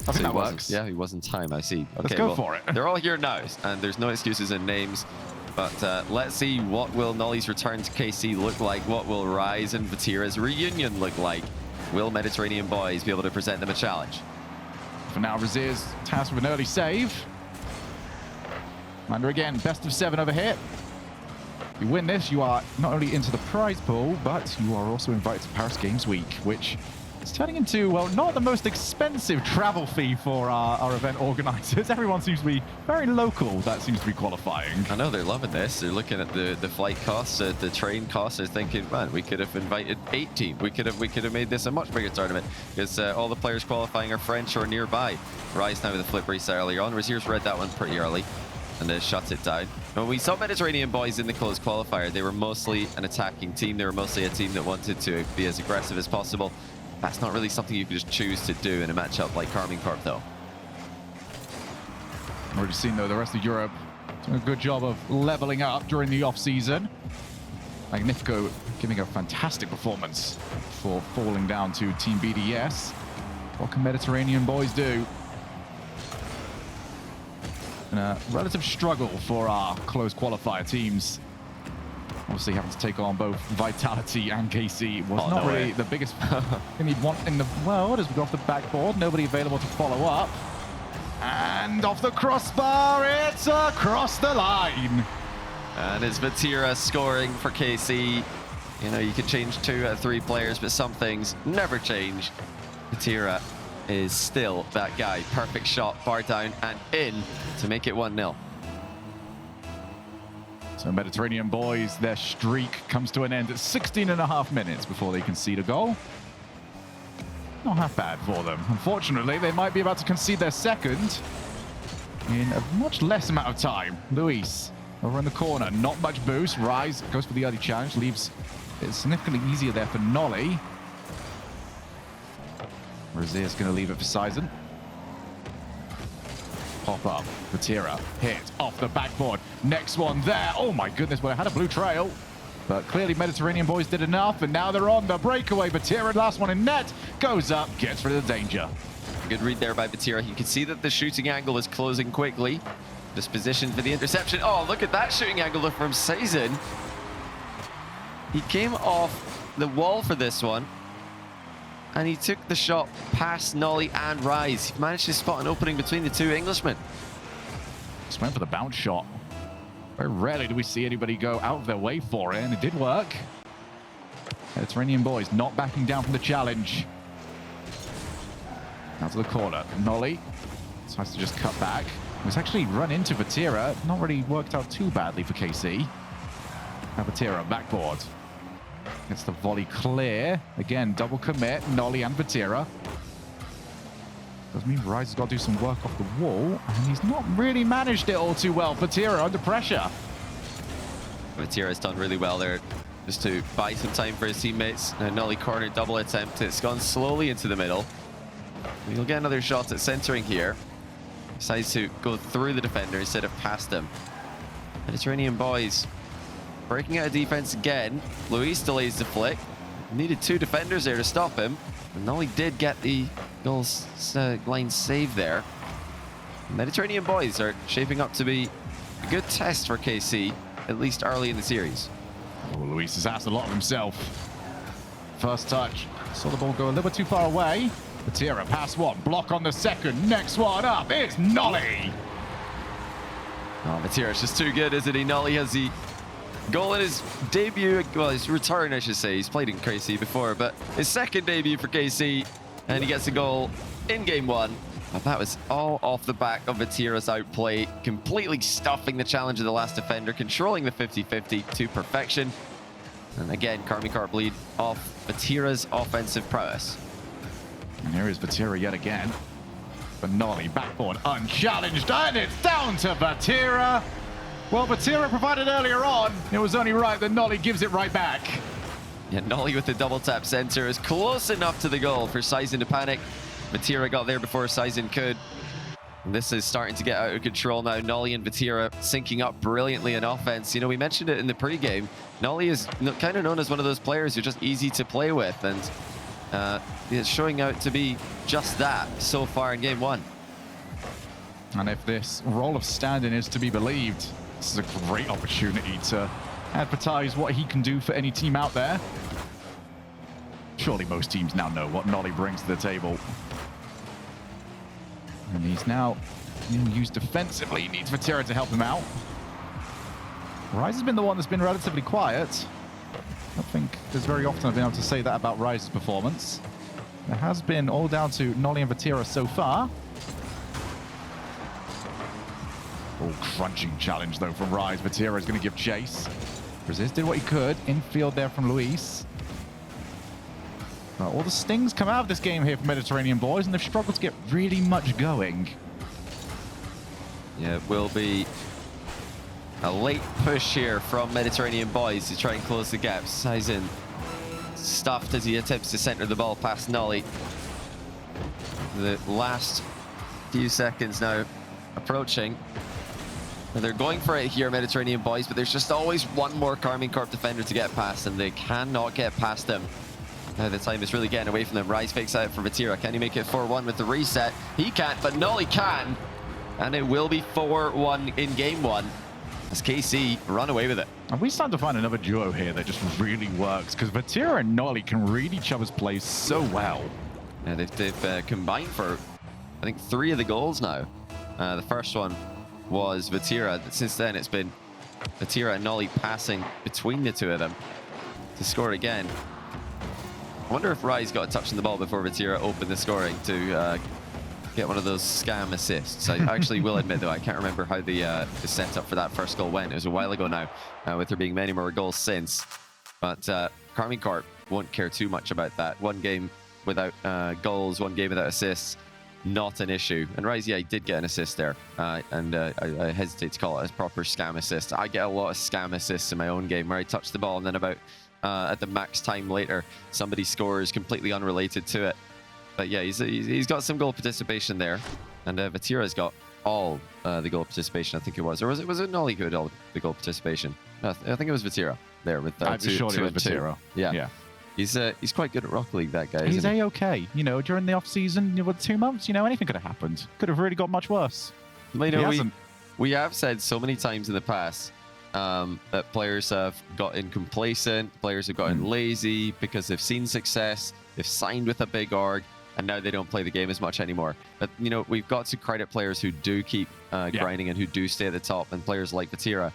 I think that wasn't, works. yeah, he was in time, I see. Okay, Let's go for it. They're all here now, and there's no excuses in names. But let's see, what will Nolly's return to KC look like? What will Rise and Vatira's reunion look like? Will Mediterranean Boys be able to present them a challenge? For now, Razir's tasked with an early save. Under again, best of 7 over here. If you win this, you are not only into the prize pool, but you are also invited to Paris Games Week, which is turning into, well, not the most expensive travel fee for our event organizers. Everyone seems to be very local that seems to be qualifying. I know they're loving this. They're looking at the flight costs, the train costs. They're thinking, man, we could have invited 8 teams. We could have made this a much bigger tournament because all the players qualifying are French or nearby. Rise now with a flip race earlier on. Razir's read that one pretty early and shut it down. When we saw Mediterranean Boys in the closed qualifier, they were mostly an attacking team. They were mostly a team that wanted to be as aggressive as possible. That's not really something you can just choose to do in a matchup like Karmine Corp, though. We've already seen, though, the rest of Europe doing a good job of leveling up during the off-season. Magnifico giving a fantastic performance for falling down to Team BDS. What can Mediterranean Boys do? And a relative struggle for our close qualifier teams. Obviously having to take on both Vitality and KC was not really the biggest thing you'd want in the world as we go off the backboard. Nobody available to follow up. And off the crossbar, it's across the line. And it's Vatira scoring for KC. You know, you can change 2 out of 3 players, but some things never change. Vatira is still that guy. Perfect shot, bar down and in to make it 1-0. So Mediterranean Boys, their streak comes to an end at 16.5 minutes before they concede a goal. Not half bad for them. Unfortunately, they might be about to concede their second in a much less amount of time. Luis over in the corner, not much boost. Rise goes for the early challenge, leaves it significantly easier there for Nolly. Razir's going to leave it for Sizen. Pop up, Vatira, hit off the backboard. Next one there. Oh my goodness, well, it had a blue trail. But clearly Mediterranean Boys did enough, and now they're on the breakaway. Vatira, last one in net, goes up, gets rid of the danger. Good read there by Vatira. You can see that the shooting angle is closing quickly. Just positioned for the interception. Oh, look at that shooting angle from Sizen. He came off the wall for this one, and he took the shot past Nolly and Rise. He managed to spot an opening between the 2 Englishmen. Just went for the bounce shot. Very rarely do we see anybody go out of their way for it, and it did work. Mediterranean Boys not backing down from the challenge. Now to the corner. Nolly decides to just cut back. It was actually run into Vatira. Not really worked out too badly for KC. Now Vatira, backboard. Gets the volley clear. Again, double commit. Nolly and Vatira. Does mean Rise has got to do some work off the wall, and he's not really managed it all too well. Vatira under pressure. Vatira has done really well there, just to buy some time for his teammates. Now Nolly corner double attempt. It's gone slowly into the middle. He'll get another shot at centering here. Decides to go through the defender instead of past him. Mediterranean Boys breaking out of defense again. Luis delays the flick. Needed 2 defenders there to stop him. And Nolly did get the goal line save there. Mediterranean Boys are shaping up to be a good test for KC, at least early in the series. Oh, Luis has asked a lot of himself. First touch. Saw the ball go a little bit too far away. Vatira, pass one, block on the second. Next one up, it's Nolly. Oh, Vatira's just too good, isn't he? Nolly has the goal in his debut, well, his return, I should say. He's played in KC before, but his second debut for KC, and he gets a goal in game 1. But that was all off the back of Vatira's outplay, completely stuffing the challenge of the last defender, controlling the 50-50 to perfection. And again, Karmine Corp lead off Vatira's offensive prowess. And here is Vatira yet again. But Nolly, backboard, unchallenged, and it's down to Vatira. Well, Vatira provided earlier on. It was only right that Nolly gives it right back. Yeah, Nolly with the double tap center is close enough to the goal for Sizen to panic. Vatira got there before Sizen could. And this is starting to get out of control now. Nolly and Vatira syncing up brilliantly in offense. You know, we mentioned it in the pregame. Nolly is kind of known as one of those players who're just easy to play with. And It's showing out to be just that so far in game one. And if this role of stand-in is to be believed, this is a great opportunity to advertise what he can do for any team out there. Surely most teams now know what Nolly brings to the table. And he's now being used defensively. He needs Vatira to help him out. Rise has been the one that's been relatively quiet. I don't think there's very often I've been able to say that about Rise's performance. It has been all down to Nolly and Vatira so far. Oh, crunching challenge though from Rise. Vatira is going to give chase. Resist did what he could. Infield there from Luis. All the stings come out of this game here for Mediterranean boys, and they've struggled to get really much going. Yeah, it will be a late push here from Mediterranean boys to try and close the gap. Saizen stuffed as he attempts to center the ball past Nolly. The last few seconds now approaching. They're going for it here, Mediterranean boys, but there's just always one more Karmine Corp defender to get past, and they cannot get past him. Now the time is really getting away from them. Rise fakes out for Vatira. Can he make it 4-1 with the reset? He can't, but Nolly can. And it will be 4-1 in game one as KC run away with it. And we start to find another duo here that just really works, because Vatira and Nolly can read each other's plays so well. Yeah, they've combined for, I think, 3 of the goals now. The first one was Vatira. Since then, it's been Vatira and Nolly passing between the two of them to score again. I wonder if Rise got a touch on the ball before Vatira opened the scoring to get one of those scam assists. I actually will admit, though, I can't remember how the setup for that first goal went. It was a while ago now, with there being many more goals since. But Karmine Corp won't care too much about that. One game without goals, one game without assists, not an issue. And Rise, yeah, he did get an assist there. And I hesitate to call it a proper scam assist. I get a lot of scam assists in my own game where I touch the ball and then about at the max time later, somebody scores completely unrelated to it. But yeah, he's got some goal participation there, and Vatira's got all the goal participation. I think it was, or was it Nolly who had all the goal participation? No, I think it was Vatira there with I'm sure it was Vatira. Yeah. He's quite good at Rocket League, that guy. He's a-okay. You know, during the off season, with 2 months, you know, anything could have happened. Could have really got much worse. You know, we have said so many times in the past that players have gotten complacent, players have gotten lazy because they've seen success, they've signed with a big org, and now they don't play the game as much anymore. But, you know, we've got to credit players who do keep grinding and who do stay at the top, and players like Vatira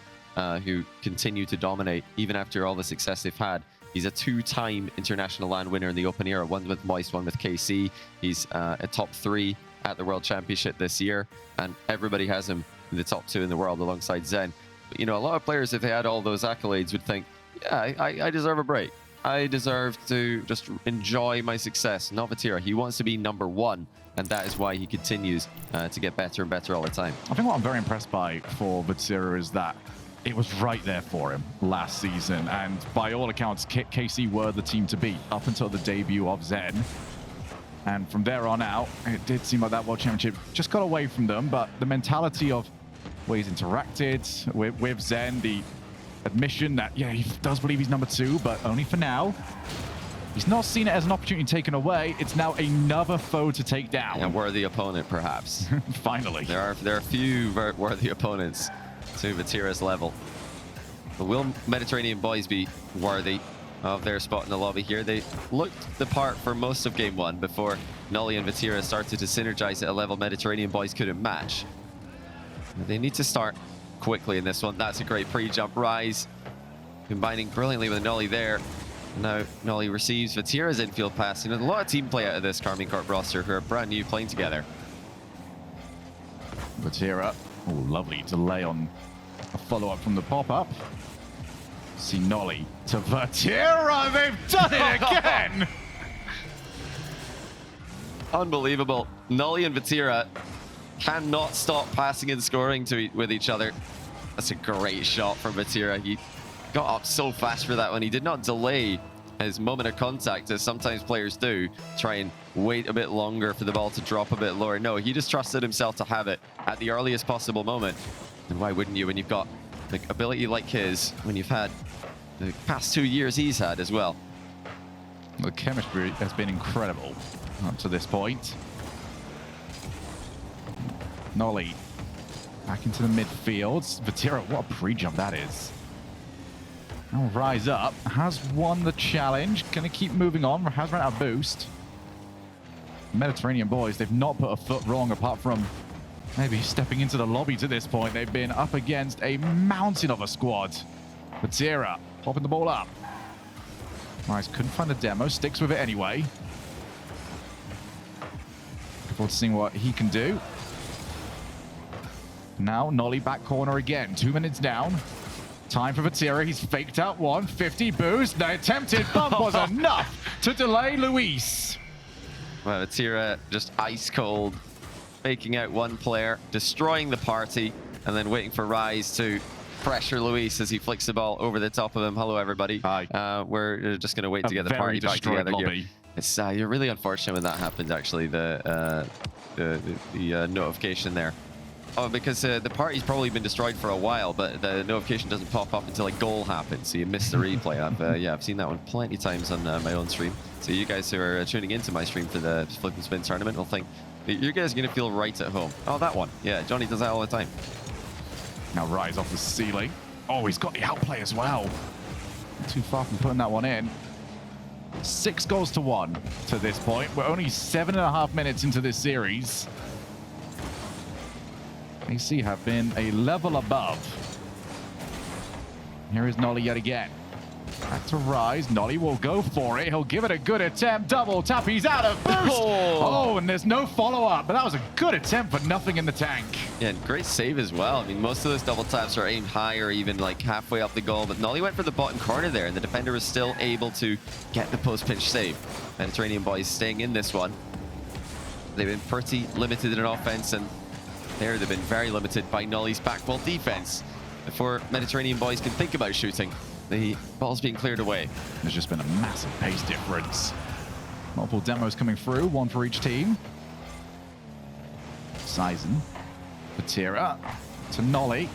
who continue to dominate even after all the success they've had. He's a 2-time international LAN winner in the open era, one with BOIS, one with KC. He's a top 3 at the World Championship this year, and everybody has him in the top 2 in the world alongside Zen. But, you know, a lot of players, if they had all those accolades, would think, yeah, I deserve a break. I deserve to just enjoy my success. Not Vatira. He wants to be #1, and that is why he continues to get better and better all the time. I think what I'm very impressed by for Vatira is that it was right there for him last season, and by all accounts, KC were the team to beat up until the debut of Zen. And from there on out, it did seem like that World Championship just got away from them, but the mentality of where he's interacted with Zen, the admission that, yeah, he does believe he's #2, but only for now. He's not seen it as an opportunity taken away. It's now another foe to take down. A worthy opponent, perhaps. Finally. There are a few worthy opponents to Vatira's level. But will Mediterranean boys be worthy of their spot in the lobby here? They looked the part for most of game one before Nolly and Vatira started to synergize at a level Mediterranean boys couldn't match. They need to start quickly in this one. That's a great pre-jump. Rise combining brilliantly with Nolly there. Now Nolly receives Vatira's infield pass. You know, a lot of team play out of this Karmine Corp roster who are brand new playing together. Vatira, oh, lovely delay on a follow-up from the pop-up. See Nolly to Vatira. They've done it again. Unbelievable. Nolly and Vatira cannot stop passing and scoring with each other. That's a great shot from Vatira. He got up so fast for that one. He did not delay his moment of contact, as sometimes players do, try and wait a bit longer for the ball to drop a bit lower. No, he just trusted himself to have it at the earliest possible moment. And why wouldn't you when you've got the ability like his, when you've had the past 2 years he's had as well? The chemistry has been incredible up to this point. Nolly back into the midfield. Vatira, what a pre-jump that is. Now Rise Up has won the challenge. Going to keep moving on. Has run out of boost. Mediterranean boys, they've not put a foot wrong apart from maybe stepping into the lobby to this point. They've been up against a mountain of a squad. Vatira popping the ball up. Rise couldn't find the demo. Sticks with it anyway. Looking forward to seeing what he can do. Now Nolly back corner again. 2 minutes down. Time for Vatira. He's faked out one. 50 boost. The attempted bump was enough to delay Luis. Well, Vatira just ice cold, faking out one player, destroying the party, and then waiting for Rise to pressure Luis as he flicks the ball over the top of him. Hello, everybody. Hi. We're just going to wait to get the party back together lobby. here. It's you're really unfortunate when that happens, actually, the notification there. Oh, because the party's probably been destroyed for a while, but the notification doesn't pop up until a goal happens, so you miss the replay. I've seen that one plenty of times on my own stream. So you guys who are tuning into my stream for the Flip and Spin tournament will think, you guys are going to feel right at home. Oh, that one. Yeah, Johnny does that all the time. Now Rise off the ceiling. Oh, he's got the outplay as well. Not too far from putting that one in. 6 goals to 1 to this point. We're only 7.5 minutes into this series. AC have been a level above. Here is Nolly yet again. Back to Rise. Nolly will go for it. He'll give it a good attempt. Double tap. He's out of boost. Oh, and there's no follow-up. But that was a good attempt, but nothing in the tank. Yeah, and great save as well. I mean, most of those double taps are aimed high or even like halfway up the goal. But Nolly went for the bottom corner there, and the defender was still able to get the post-pinch save. Mediterranean boys staying in this one. They've been pretty limited in offense, and there they've been very limited by Nolly's backball defense. Before Mediterranean boys can think about shooting, the ball's being cleared away. There's just been a massive pace difference. Multiple demos coming through, one for each team. Sizen, Vatira to Nolly.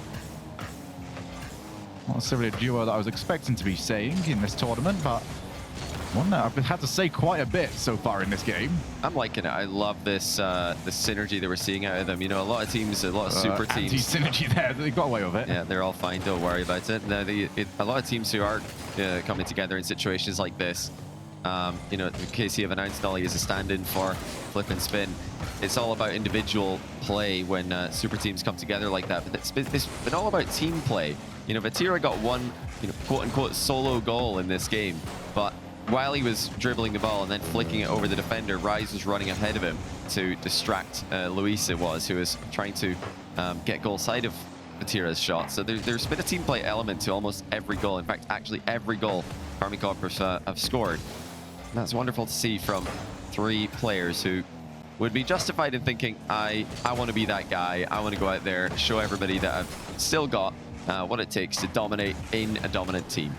Not necessarily a duo that I was expecting to be saying in this tournament, but one that I've had to say quite a bit so far in this game. I'm liking it. I love this this synergy that we're seeing out of them. You know, a lot of teams, a lot of super teams. Anti-synergy there. They got away with it. Yeah, they're all fine. Don't worry about it. Now, a lot of teams who are coming together in situations like this, you know, KC have announced Nolly as a stand-in for Flip and Spin. It's all about individual play when super teams come together like that. But it's been all about team play. You know, Vatira got one, you know, quote-unquote solo goal in this game, but while he was dribbling the ball and then flicking it over the defender, Rise was running ahead of him to distract Luis, it was, who was trying to get goal side of Vatira's shot. So there's been a team play element to almost every goal. In fact, actually every goal Karmine Corp have scored. And that's wonderful to see from 3 players who would be justified in thinking, I want to be that guy. I want to go out there, show everybody that I've still got what it takes to dominate in a dominant team.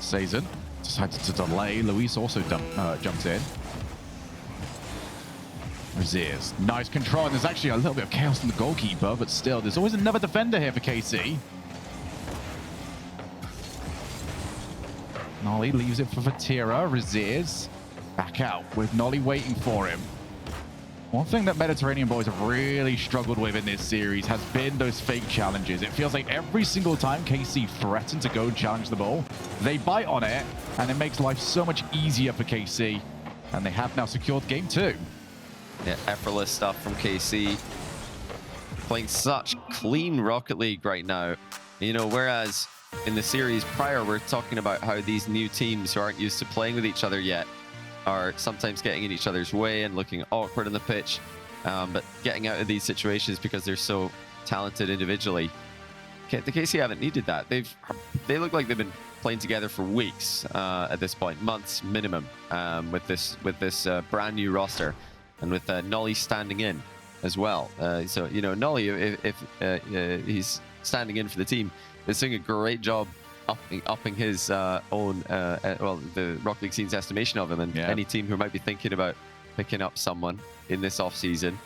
Sazen decided to delay. Luis also jumped in. Raziers. Nice control. And there's actually a little bit of chaos in the goalkeeper, but still, there's always another defender here for KC. Nolly leaves it for Vatira. Raziers back out with Nolly waiting for him. One thing that Mediterranean boys have really struggled with in this series has been those fake challenges. It feels like every single time KC threaten to go and challenge the ball, they bite on it, and it makes life so much easier for KC. And they have now secured game 2. Yeah, effortless stuff from KC. Playing such clean Rocket League right now. You know, whereas in the series prior, we're talking about how these new teams who aren't used to playing with each other yet are sometimes getting in each other's way and looking awkward on the pitch, but getting out of these situations because they're so talented individually. The KC haven't needed that. They look like they've been playing together for weeks at this point, months minimum, with this brand new roster, and with Nolly standing in as well. So you know, Nolly, if he's standing in for the team, is doing a great job upping his own, well, the Rocket League scene's estimation of him. And any team who might be thinking about picking up someone in this offseason,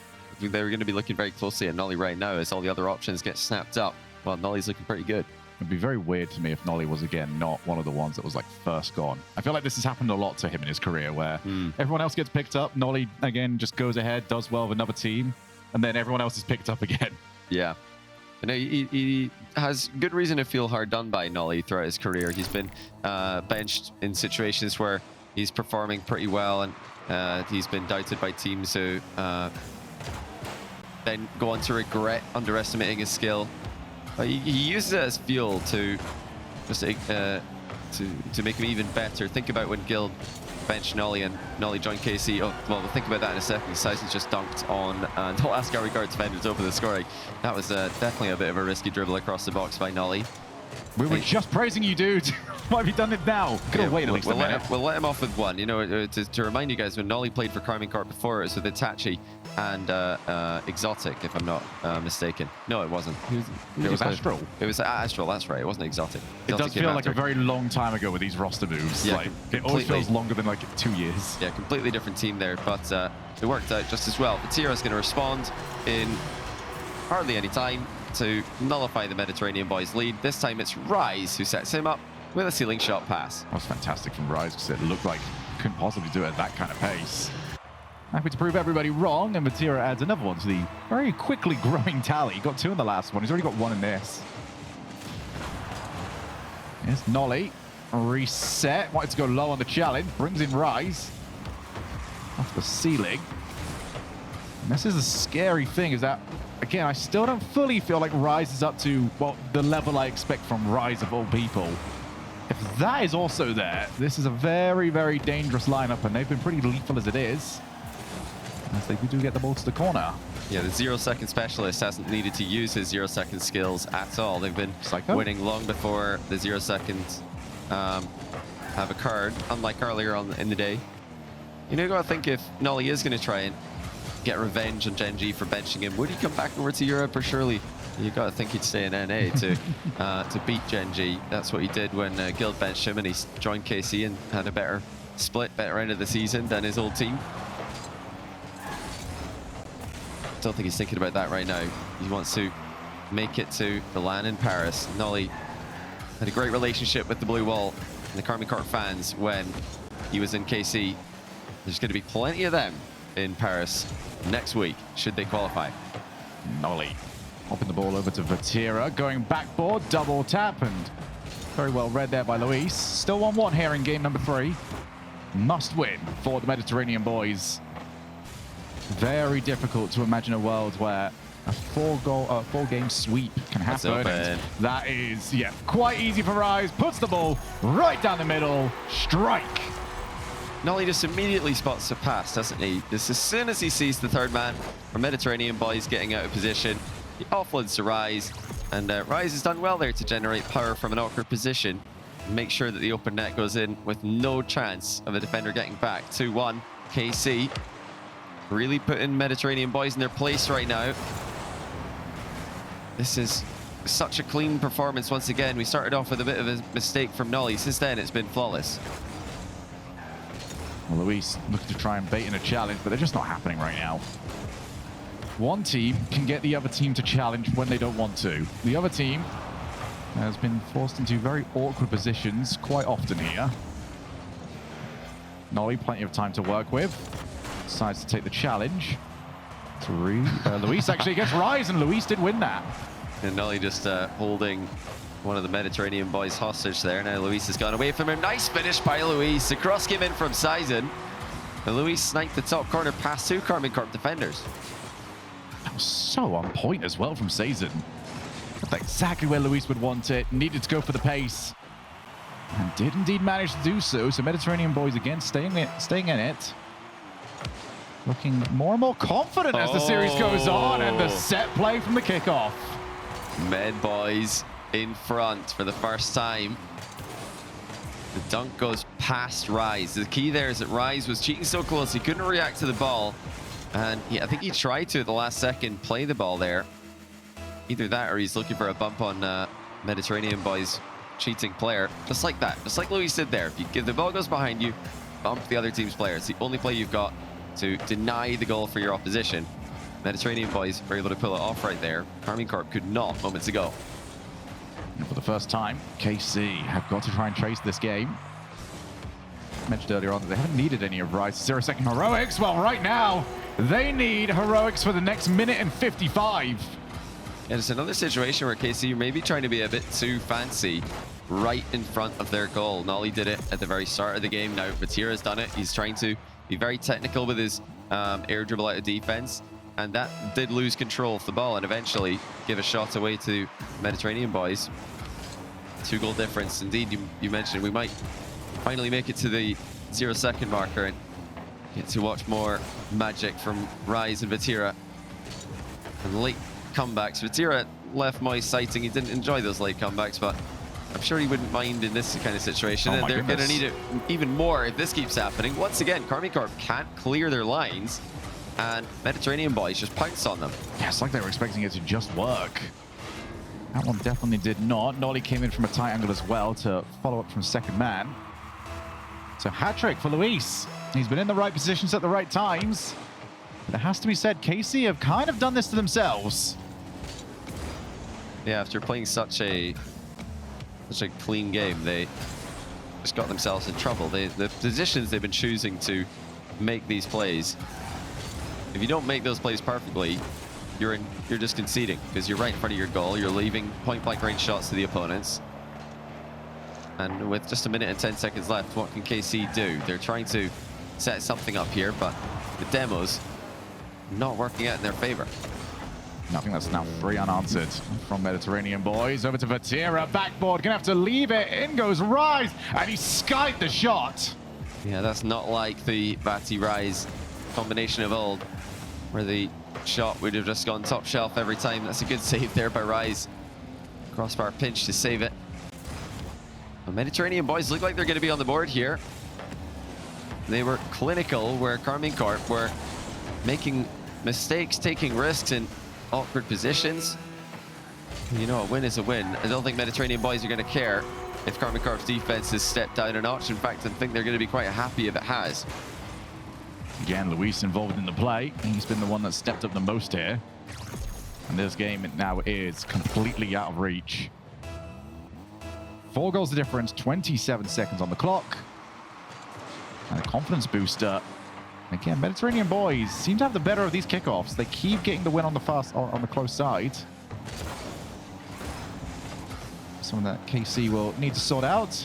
they're going to be looking very closely at Nolly right now as all the other options get snapped up. Well, Nolly's looking pretty good. It'd be very weird to me if Nolly was, again, not one of the ones that was, like, first gone. I feel like this has happened a lot to him in his career, where everyone else gets picked up. Nolly, again, just goes ahead, does well with another team, and then everyone else is picked up again. Yeah. You know, he has good reason to feel hard done by, Nolly, throughout his career. He's been benched in situations where he's performing pretty well, and he's been doubted by teams who then go on to regret underestimating his skill. He uses it as fuel to just to make him even better. Think about when Guild benched Nolly and Nolly joined KC. Oh, well, we'll think about that in a second. Syson's just dunked on the last Gary guard defender to open the scoring. That was definitely a bit of a risky dribble across the box by Nolly. We were just praising you, dude. Why have you done it now? Could have waited at least a minute. We'll let him off with one. You know, to remind you guys, when Nolly played for Karmine Corp before, it was with Itachi and Exotic, if I'm not mistaken. No, it wasn't. It was Astral. It was Astral, that's right. It wasn't Exotic. It does feel like a very long time ago with these roster moves. Yeah, like, it always feels longer than like 2 years. Yeah, completely different team there, but it worked out just as well. Vatira's going to respond in hardly any time to nullify the Mediterranean boys' lead. This time it's Rise who sets him up with a ceiling shot pass. That was fantastic from Rise because it looked like he couldn't possibly do it at that kind of pace. Happy to prove everybody wrong, and Vatira adds another one to the very quickly growing tally. He got 2 in the last one. He's already got 1 in this. Here's Nolly. Reset. Wanted to go low on the challenge. Brings in Rise. Off the ceiling. And this is a scary thing, is that, again, I still don't fully feel like Rise is up to, well, the level I expect from Rise of all people. If that is also there, this is a very, very dangerous lineup, and they've been pretty lethal as it is, as they do get the ball to the corner. Yeah, the 0-second specialist hasn't needed to use his 0-second skills at all. They've been winning long before the 0 seconds have occurred, unlike earlier on in the day. You know, you gotta think if Nolly is going to try and get revenge on Gen G for benching him, would he come back over to Europe, or surely you got to think he'd stay in NA to beat Gen G? That's what he did when Guild benched him, and he joined KC and had a better split, better end of the season than his old team. Don't think he's thinking about that right now. He wants to make it to the LAN in Paris. Nolly had a great relationship with the Blue Wall and the Karmine Corp fans when he was in KC. There's going to be plenty of them in Paris next week, should they qualify. Nolly hopping the ball over to Vatira, going backboard, double tap, and very well read there by Luis. Still 1-1 here in game number 3. Must win for the Mediterranean boys. Very difficult to imagine a world where a 4-game sweep can happen. And that is, yeah, quite easy for Rise. Puts the ball right down the middle. Strike. Nolly just immediately spots the pass, doesn't he? Just as soon as he sees the third man for Mediterranean boys getting out of position, he offloads to Rise, and Rise has done well there to generate power from an awkward position and make sure that the open net goes in with no chance of a defender getting back. 2-1, KC really putting Mediterranean boys in their place right now. This is such a clean performance once again. We started off with a bit of a mistake from Nolly. Since then, it's been flawless. Well, Luis looking to try and bait in a challenge, but they're just not happening right now. One team can get the other team to challenge when they don't want to. The other team has been forced into very awkward positions quite often here. Nolly, plenty of time to work with. Decides to take the challenge. Luis actually gets Rise, and Luis did win that. And Nolly just holding one of the Mediterranean boys hostage there. Now Luis has gone away from him. Nice finish by Luis. The cross came in from Sizen. And Luis sniped the top corner past 2 Karmine Corp defenders. That was so on point as well from Sizen. That's exactly where Luis would want it. Needed to go for the pace. And did indeed manage to do so. So Mediterranean boys again staying in it. Looking more and more confident as the series goes on, and the set play from the kickoff. Med boys in front for the first time. The dunk goes past Rise. The key there is that Rise was cheating so close he couldn't react to the ball, and I think he tried to at the last second play the ball there. Either that or he's looking for a bump on Mediterranean boys cheating player, just like that, just like Luis did there. If the ball goes behind you, bump the other team's player. It's the only play you've got to deny the goal for your opposition. Mediterranean boys were able to pull it off right there. Karmine Corp could not moments ago. And for the first time, KC have got to try and trace this game. I mentioned earlier on that they haven't needed any of Rice's 0-second heroics. Well, right now, they need heroics for the next minute and 55. And it's another situation where KC may be trying to be a bit too fancy right in front of their goal. Nolly did it at the very start of the game. Now Vatira's done it. He's trying to be very technical with his air dribble out of defense. And that did lose control of the ball and eventually give a shot away to Mediterranean boys. 2-goal difference. Indeed, you mentioned we might finally make it to the 0-second marker and get to watch more magic from Rise and Vatira. And late comebacks. Vatira left my sighting. He didn't enjoy those late comebacks, but I'm sure he wouldn't mind in this kind of situation. And they're going to need it even more if this keeps happening. Once again, Karmine Corp can't clear their lines, and Mediterranean boys just pounce on them. Yeah, it's like they were expecting it to just work. That one definitely did not. Nolly came in from a tight angle as well to follow up from second man. So hat-trick for Luis. He's been in the right positions at the right times. But it has to be said, KC have kind of done this to themselves. Yeah, after playing such a clean game, they just got themselves in trouble. The positions they've been choosing to make these plays, if you don't make those plays perfectly, you're just conceding because you're right in front of your goal. You're leaving point-blank range shots to the opponents. And with just a minute and 10 seconds left, what can KC do? They're trying to set something up here, but the demo's not working out in their favor. Nothing. That's now 3 unanswered from Mediterranean boys. Over to Vatira, backboard, gonna have to leave it. In goes Rise, and he skied the shot. Yeah, that's not like the Vati Rise combination of old, where the shot would have just gone top shelf every time. That's a good save there by Rise. Crossbar pinch to save it. The Mediterranean boys look like they're going to be on the board here. They were clinical, where Karmine Corp were making mistakes, taking risks in awkward positions. You know, a win is a win. I don't think Mediterranean boys are going to care if Karmine Corp's defense has stepped down a notch. In fact, I think they're going to be quite happy if it has. Again, Luis involved in the play. He's been the one that stepped up the most here. And this game now is completely out of reach. 4 goals the difference, 27 seconds on the clock. And a confidence booster. Again, Mediterranean boys seem to have the better of these kickoffs. They keep getting the win on the close side. Something that KC will need to sort out.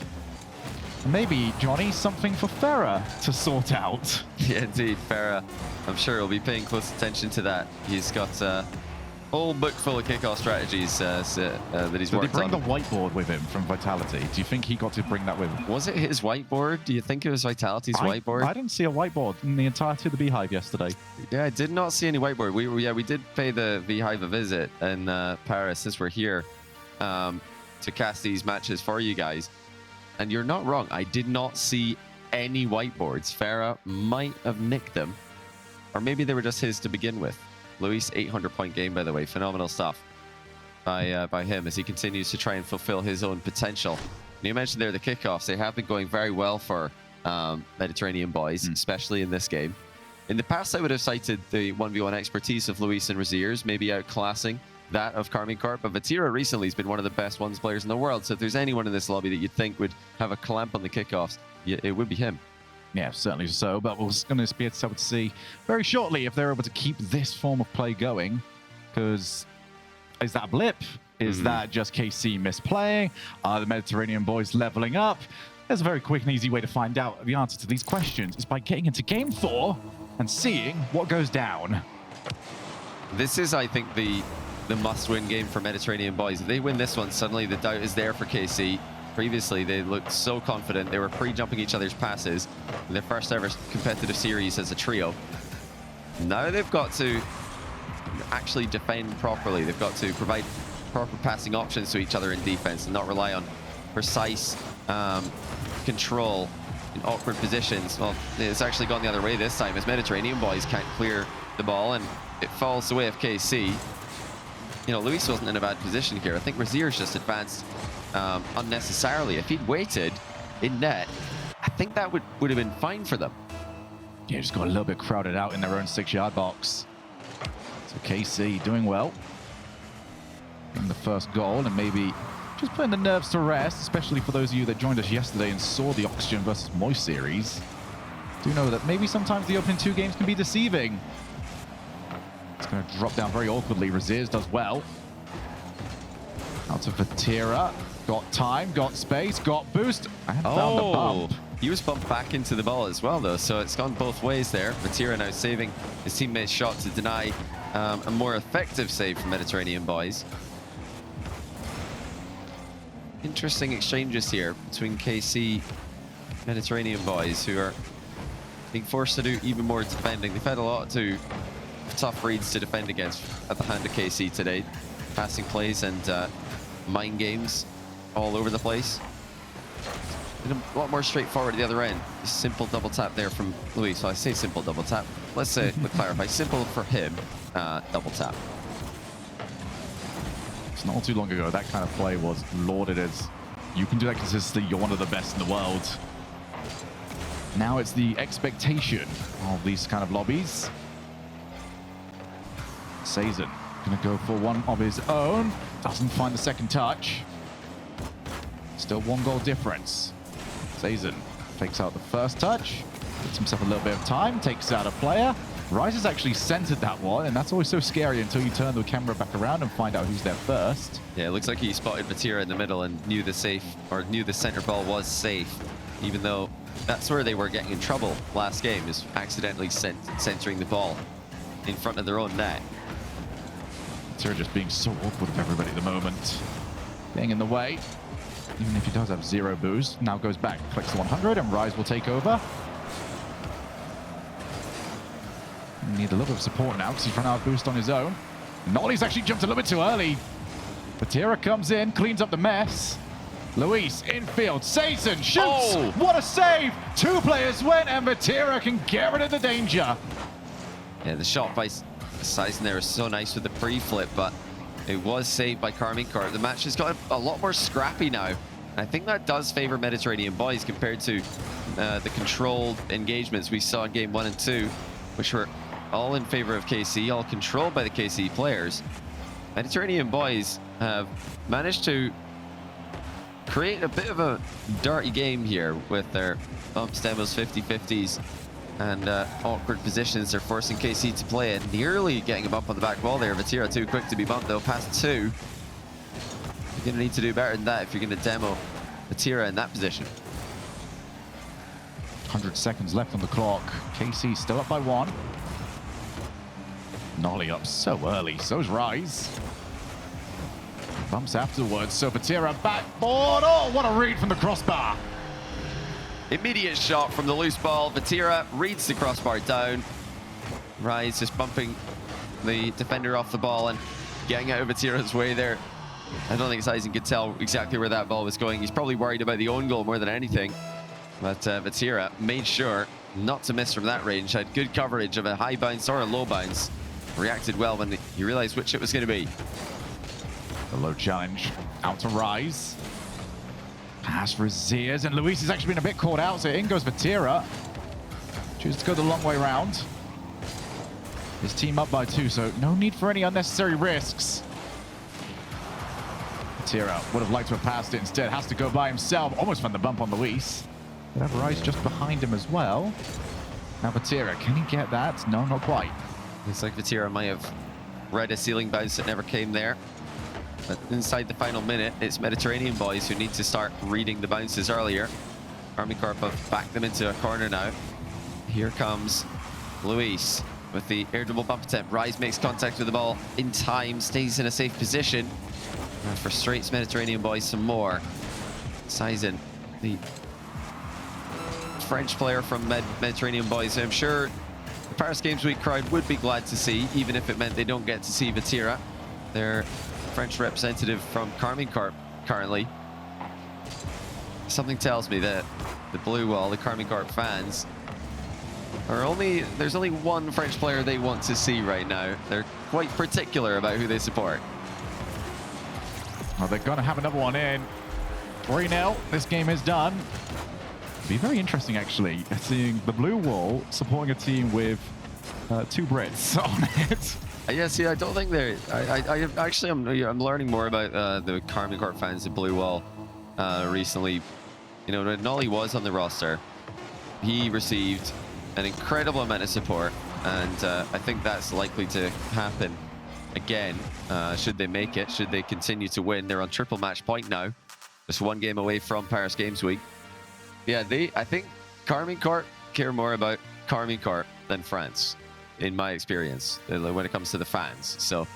Maybe, Johnny, something for Farah to sort out. Yeah, indeed, Farah. I'm sure he'll be paying close attention to that. He's got a whole book full of kickoff strategies that he's worked on. Did he bring the whiteboard with him from Vitality? Do you think he got to bring that with him? Was it his whiteboard? Do you think it was Vitality's whiteboard? I didn't see a whiteboard in the entirety of the Beehive yesterday. Yeah, I did not see any whiteboard. We did pay the Beehive a visit in Paris since we're here to cast these matches for you guys. And you're not wrong. I did not see any whiteboards. Farah might have nicked them. Or maybe they were just his to begin with. Luis, 800-point game, by the way. Phenomenal stuff by him as he continues to try and fulfill his own potential. And you mentioned there the kickoffs. They have been going very well for Mediterranean boys, especially in this game. In the past, I would have cited the 1v1 expertise of Luis and Raziers, maybe outclassing that of Karmine Corp, but Vatira recently has been one of the best ones players in the world. So if there's anyone in this lobby that you'd think would have a clamp on the kickoffs, it would be him. Yeah, certainly so, but we're going to be able to see very shortly if they're able to keep this form of play going, because is that a blip? Is that just KC misplaying? Are the Mediterranean boys leveling up? There's a very quick and easy way to find out the answer to these questions is by getting into Game 4 and seeing what goes down. This is, I think, the must-win game for Mediterranean boys. If they win this one, suddenly the doubt is there for KC. Previously, they looked so confident. They were pre-jumping each other's passes in their first ever competitive series as a trio. Now they've got to actually defend properly. They've got to provide proper passing options to each other in defense and not rely on precise control in awkward positions. Well, it's actually gone the other way this time as Mediterranean boys can't clear the ball and it falls the way of KC. You know, Luis wasn't in a bad position here. I think Raziers just advanced unnecessarily. If he'd waited in net, I think that would have been fine for them. Yeah, just got a little bit crowded out in their own 6-yard box. So KC doing well in the first goal and maybe Just putting the nerves to rest, especially for those of you that joined us yesterday and saw the Oxygen versus Moist series. Do know that maybe sometimes the opening 2 games can be deceiving. It's going to drop down very awkwardly. Raziers does well. Out to Vatira. Got time, got space, got boost, and found the bump. He was bumped back into the ball as well, though, so it's gone both ways there. Vatira now saving his teammate's shot to deny a more effective save from Mediterranean Boys. Interesting exchanges here between KC Mediterranean Boys, who are being forced to do even more defending. They've had a lot of tough reads to defend against at the hand of KC today. Passing plays and mind games all over the place. And a lot more straightforward at the other end. Simple double tap there from Luis. So I say simple double tap. Let's clarify. Simple for him, double tap. It's not too long ago that kind of play was lauded as, you can do that consistently, you're one of the best in the world. Now it's the expectation of these kind of lobbies. Sazen gonna go for one of his own. Doesn't find the second touch. Still 1 goal difference. Sazen takes out the first touch, gets himself a little bit of time, takes out a player. Rise has actually centered that one, and that's always so scary until you turn the camera back around and find out who's there first. Yeah, it looks like he spotted Vatira in the middle and knew the center ball was safe, even though that's where they were getting in trouble last game, is accidentally centering the ball in front of their own net. Vatira just being so awkward with everybody at the moment. Getting in the way, even if he does have 0 boost. Now goes back, clicks the 100, and Rise will take over. Need a little bit of support now because he's run out of boost on his own. Nolly's actually jumped a little bit too early. Vatira comes in, cleans up the mess. Luis infield, Sazen shoots. Oh. What a save! 2 players went, and Vatira can get rid of the danger. Yeah, the shot by Sazen there is so nice with the pre-flip, but it was saved by Karmine Corp. The match has got a lot more scrappy now. I think that does favor Mediterranean Boys compared to the controlled engagements we saw in game 1 and 2, which were all in favor of KC, all controlled by the KC players. Mediterranean Boys have managed to create a bit of a dirty game here with their bumps, demos, 50-50s, and awkward positions they're forcing KC to play in. Nearly getting a bump on the back wall there. Vatira too quick to be bumped though, past 2. You're going to need to do better than that if you're going to demo Vatira in that position. 100 seconds left on the clock. KC still up by 1. Nolly up so early, so's Rise. Bumps afterwards, so Vatira backboard. Oh, what a read from the crossbar. Immediate shot from the loose ball. Vatira reads the crossbar down. Rise just bumping the defender off the ball and getting out of Vatira's way there. I don't think Sazen could tell exactly where that ball was going. He's probably worried about the own goal more than anything. But Vatira made sure not to miss from that range. Had good coverage of a high bounce or a low bounce. Reacted well when he realized which it was going to be. The low challenge out to Rise. Pass for Raziers, and Luis has actually been a bit caught out, so in goes Vatira. Chooses to go the long way round. His team up by 2, so no need for any unnecessary risks. Vatira would have liked to have passed it, instead has to go by himself. Almost found the bump on Luis. But have Rise just behind him as well. Now Vatira, can he get that? No, not quite. Looks like Vatira might have read a ceiling bounce that never came there. But inside the final minute, it's Mediterranean Boys who need to start reading the bounces earlier. Karmine Corp have backed them into a corner now. Here comes Luis with the air dribble bump attempt. Rise makes contact with the ball in time, stays in a safe position. And frustrates Mediterranean Boys some more. Sazen, the French player from Mediterranean Boys, I'm sure the Paris Games Week crowd would be glad to see, even if it meant they don't get to see Vatira, their French representative from Karmine Corp currently. Something tells me that the Blue Wall, the Karmine Corp fans, there's only one French player they want to see right now. They're quite particular about who they support. Well, they're going to have another one in. 3-0, this game is done. It'll be very interesting, actually, seeing the Blue Wall supporting a team with 2 Brits on it. Yeah, see, I don't think they're. I'm learning more about the Karmine Corp fans in Blue Wall recently. You know, when Nolly was on the roster, he received an incredible amount of support, and I think that's likely to happen again. Should they make it? Should they continue to win? They're on triple match point now, just one game away from Paris Games Week. Yeah, I think Karmine Corp care more about Karmine Corp than France, in my experience, when it comes to the fans. So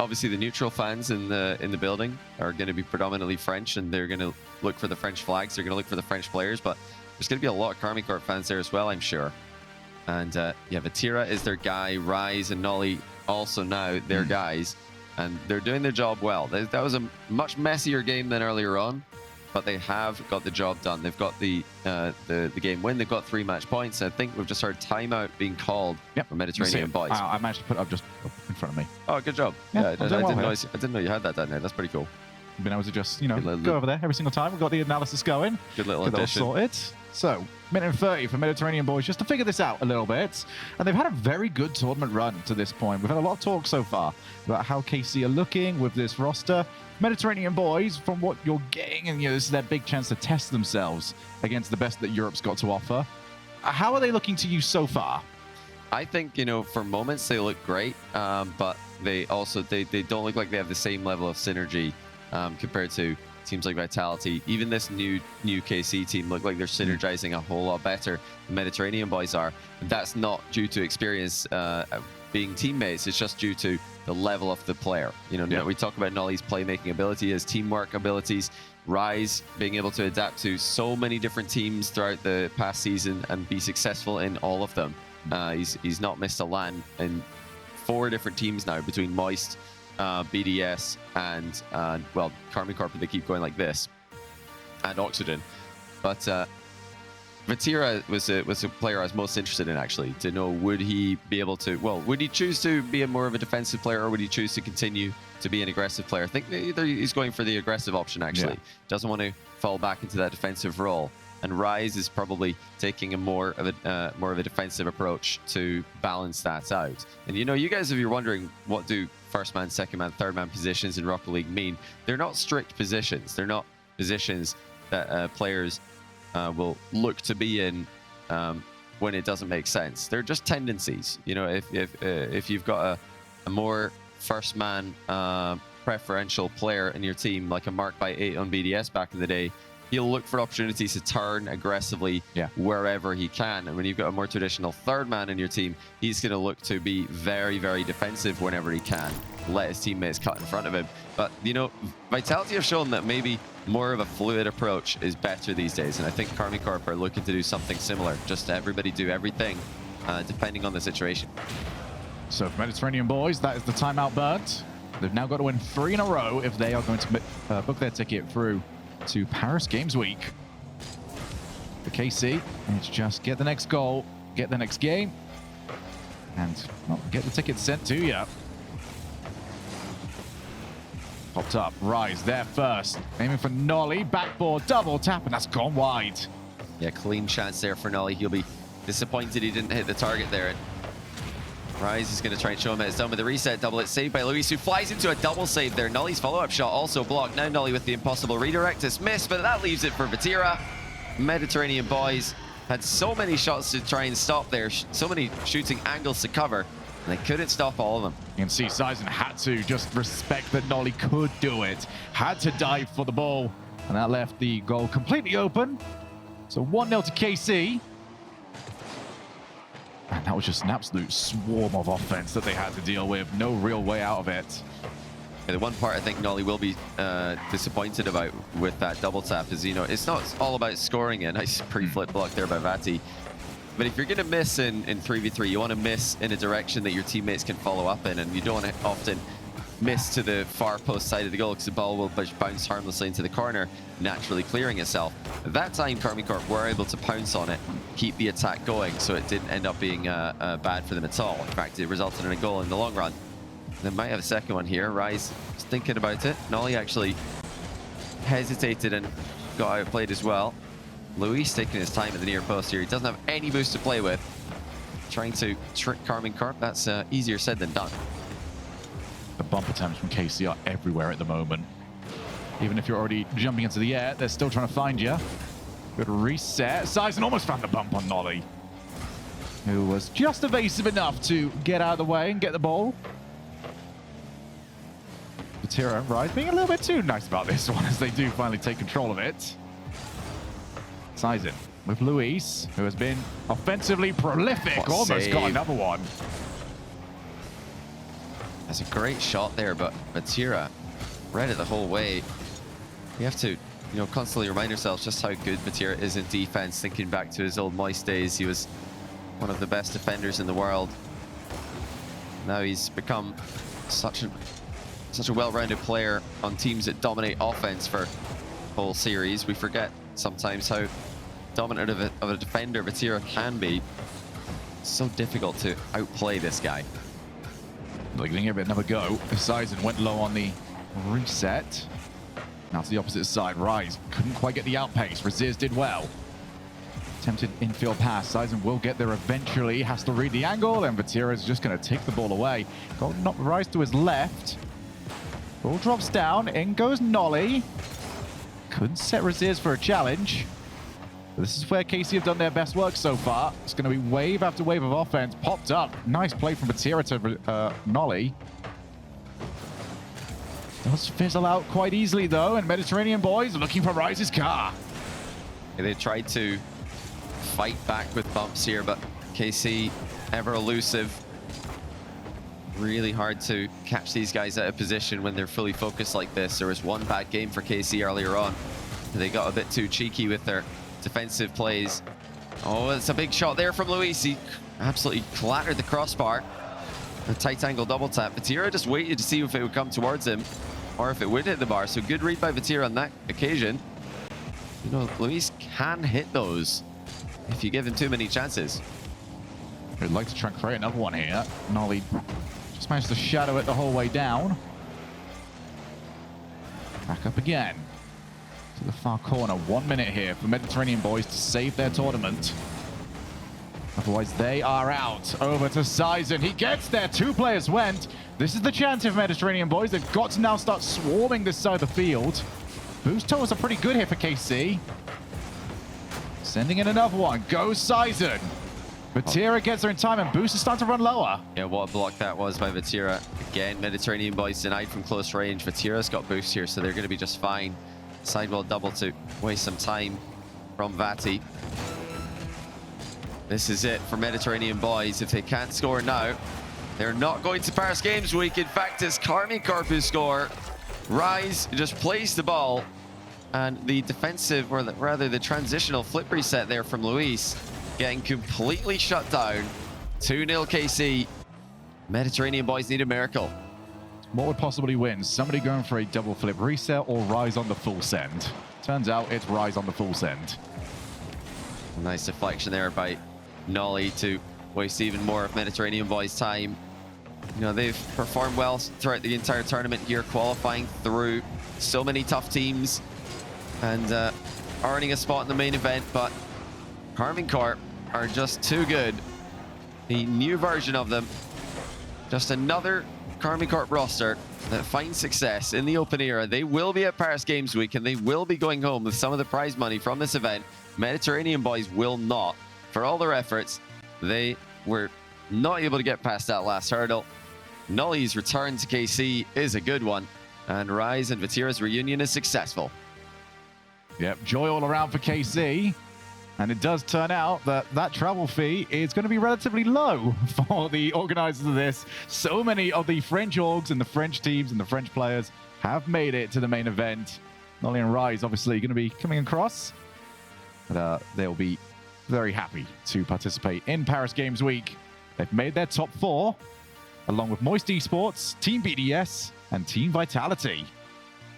obviously the neutral fans in the building are going to be predominantly French, and they're going to look for the French flags. They're going to look for the French players, but there's going to be a lot of Karmine Corp fans there as well, I'm sure. And yeah, Vatira is their guy. Rise and Nolly also now their guys, and they're doing their job well. That was a much messier game than earlier on, but they have got the job done. They've got the game win. They've got 3 match points. I think we've just heard timeout being called for Mediterranean BOIS. I managed to put it up just in front of me. Oh, good job. Yeah, I didn't know you had that down there. That's pretty cool. Been able to just, you know, go over there every single time. We've got the analysis going. Good little addition. Sorted. So, minute and 30 for Mediterranean BOIS just to figure this out a little bit. And they've had a very good tournament run to this point. We've had a lot of talk so far about how KC are looking with this roster. Mediterranean BOIS, from what you're getting, and you know, this is their big chance to test themselves against the best that Europe's got to offer. How are they looking to you so far? I think, you know, for moments they look great, but they also they don't look like they have the same level of synergy compared to teams like Vitality. Even this new KC team look like they're synergizing a whole lot better than Mediterranean BOIS are. And that's not due to experience being teammates. It's just due to the level of the player. You know, we talk about Nolly's playmaking ability, his teamwork abilities, Rise being able to adapt to so many different teams throughout the past season and be successful in all of them. He's not missed a LAN in 4 different teams now between Moist, BDS, and well, Karmine Corp, they keep going like this, and Oxygen. But Vatira was a player I was most interested in, actually, to know, would he be able to, well, would he choose to be more of a defensive player, or would he choose to continue to be an aggressive player? I think either he's going for the aggressive option, actually. Doesn't want to fall back into that defensive role. And Rise is probably taking a more of a defensive approach to balance that out. And you know, you guys, if you're wondering what do first man, second man, third man positions in Rocket League mean, they're not strict positions. They're not positions that players will look to be in when it doesn't make sense. They're just tendencies. You know, if you've got a more first man preferential player in your team, like a Mark by 8 on BDS back in the day, he'll look for opportunities to turn aggressively wherever he can. And when you've got a more traditional third man in your team, he's going to look to be very, very defensive whenever he can, let his teammates cut in front of him. But, you know, Vitality have shown that maybe more of a fluid approach is better these days. And I think Karmine Corp are looking to do something similar, just everybody do everything, depending on the situation. So for Mediterranean BOIS, that is the timeout burnt. They've now got to win 3 in a row if they are going to book their ticket through to Paris Games Week. For KC, it's just get the next goal, get the next game, and well, get the ticket sent to you. Popped up, Rise there first, aiming for Nolly, backboard, double tap, and that's gone wide. Yeah, clean chance there for Nolly. He'll be disappointed he didn't hit the target there. Rise is going to try and show him that it's done with the reset double. It's saved by Luis, who flies into a double save there. Nolly's follow-up shot also blocked. Now Nolly with the impossible redirect. It's missed, but that leaves it for Vatira. Mediterranean BOIS had so many shots to try and stop there, so many shooting angles to cover, and they couldn't stop all of them. You can see Sizen had to just respect that Nolly could do it. Had to dive for the ball, and that left the goal completely open. So 1-0 to KC. And that was just an absolute swarm of offense that they had to deal with. No real way out of it. Yeah, the one part I think Nolly will be disappointed about with that double tap is, you know, it's not all about scoring it. Nice pre-flip block there by Vati. But if you're going to miss in 3v3, you want to miss in a direction that your teammates can follow up in, and you don't want to often miss to the far post side of the goal because the ball will bounce harmlessly into the corner, naturally clearing itself. At that time, Karmine Corp were able to pounce on it, keep the attack going, so it didn't end up being bad for them at all. In fact, it resulted in a goal in the long run. They might have a second one here. Rise is thinking about it. Nolly actually hesitated and got outplayed as well. Luis taking his time at the near post here. He doesn't have any boost to play with. trying to trick Karmine Corp. That's easier said than done. The bump attempts from KC are everywhere at the moment. Even if you're already jumping into the air, they're still trying to find you. Good reset. Sizen almost found the bump on Nolly, who was just evasive enough to get out of the way and get the ball. Vatira, Rise being a little bit too nice about this one as they do finally take control of it. Sizen with Luis, who has been offensively prolific. Almost save. got another one. That's a great shot there, but Vatira read it the whole way. We have to, constantly remind ourselves just how good Vatira is in defense. Thinking back to his old BOIS days, he was one of the best defenders in the world. Now he's become such a well-rounded player on teams that dominate offense for the whole series. We forget sometimes how dominant of a defender Vatira can be. It's so difficult to outplay this guy. They're going to give it another go. Sizen went low on the reset. Now to the opposite side. Rise couldn't quite get the outpace. Raziz did well. Attempted infield pass. Sizen will get there eventually. Has to read the angle, and Vatira is just going to take the ball away. Got knock Rise to his left. Ball drops down. In goes Nolly. Couldn't set Raziz for a challenge. But this is where KC have done their best work so far. It's going to be wave after wave of offense. Popped up. Nice play from Vatira to Nolly. Does fizzle out quite easily, though, and Mediterranean boys are looking for Rise's car. Yeah, they tried to fight back with bumps here, but KC, ever elusive. Really hard to catch these guys out of position when they're fully focused like this. There was one bad game for KC earlier on. They got a bit too cheeky with their defensive plays. Oh, it's a big shot there from Luis. He absolutely clattered the crossbar. A tight angle double tap. Vatira just waited to see if it would come towards him or if it would hit the bar. So good read by Vatira on that occasion. Luis can hit those if you give him too many chances. I'd like to try and create another one here. Nolly just managed to shadow it the whole way down. Back up again to the far corner. 1 minute here for Mediterranean boys to save their tournament. Otherwise, they are out. Over to Sizen. He gets there. 2 players went. This is the chance of Mediterranean boys. They've got to now start swarming this side of the field. Boost totals are pretty good here for KC. Sending in another one. Goes Sizen. Vatira gets there in time, and Boost is starting to run lower. Yeah, what a block that was by Vatira. Again, Mediterranean boys denied from close range. Vatira's got Boost here, so they're going to be just fine. Sidewall double to waste some time from Vati. This is it for Mediterranean boys. If they can't score now, they're not going to Paris Games Week. In fact, it's Karmine Corp who score. Rise just plays the ball, and the defensive, or rather the transitional flip reset there from Luis, getting completely shut down. 2-0 KC. Mediterranean boys need a miracle. What would possibly win? Somebody going for a double flip reset or Rise on the full send? Turns out it's Rise on the full send. Nice deflection there by Nolly to waste even more of Mediterranean boys' time. They've performed well throughout the entire tournament here, qualifying through so many tough teams and earning a spot in the main event, but Karmine Corp are just too good. The new version of them, just another Karmine Corp roster that finds success in the open era. They will be at Paris Games Week, and they will be going home with some of the prize money from this event. Mediterranean boys will not. For all their efforts, they were not able to get past that last hurdle. Nolly's return to KC is a good one, and Rise and Vatira's reunion is successful. Yep, joy all around for KC. And it does turn out that that travel fee is going to be relatively low for the organizers of this. So many of the French orgs and the French teams and the French players have made it to the main event. Nolly and Rise obviously going to be coming across, but they'll be very happy to participate in Paris Games Week. They've made their top 4, along with Moist Esports, Team BDS, and Team Vitality.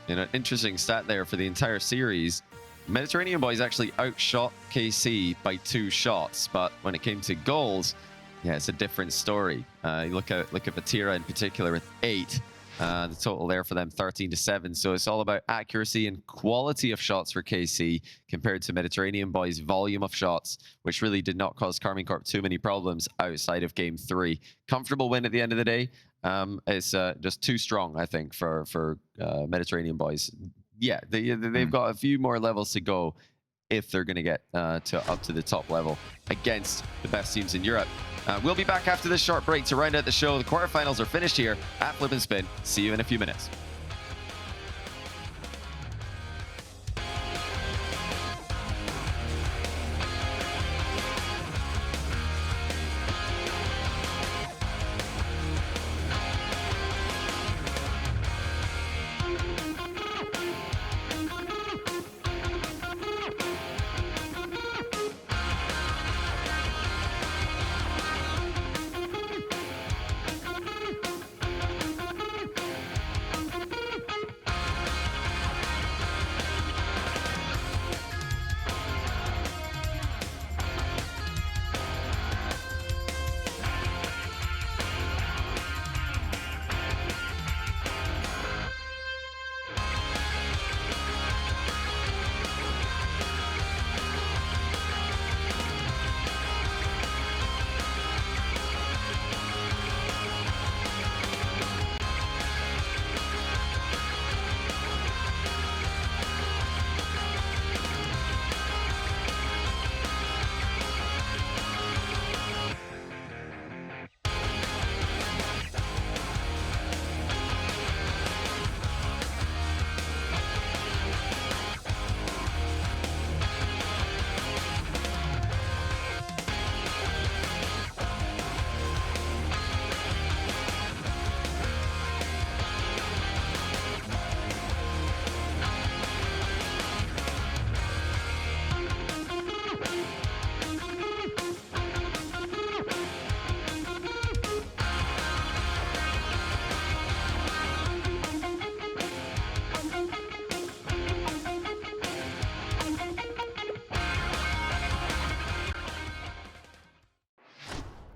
An interesting stat there for the entire series. Mediterranean boys actually outshot KC by 2 shots, but when it came to goals, yeah, it's a different story. You look at Vatira in particular with 8. The total there for them 13-7. So it's all about accuracy and quality of shots for KC compared to Mediterranean Boys' volume of shots, which really did not cause Karmine Corp too many problems outside of game 3. Comfortable win at the end of the day. It's just too strong, I think, for Mediterranean Boys. Yeah, they've got a few more levels to go if they're going to get up to the top level against the best teams in Europe. We'll be back after this short break to round out the show. The quarterfinals are finished here at Flip and Spin. See you in a few minutes.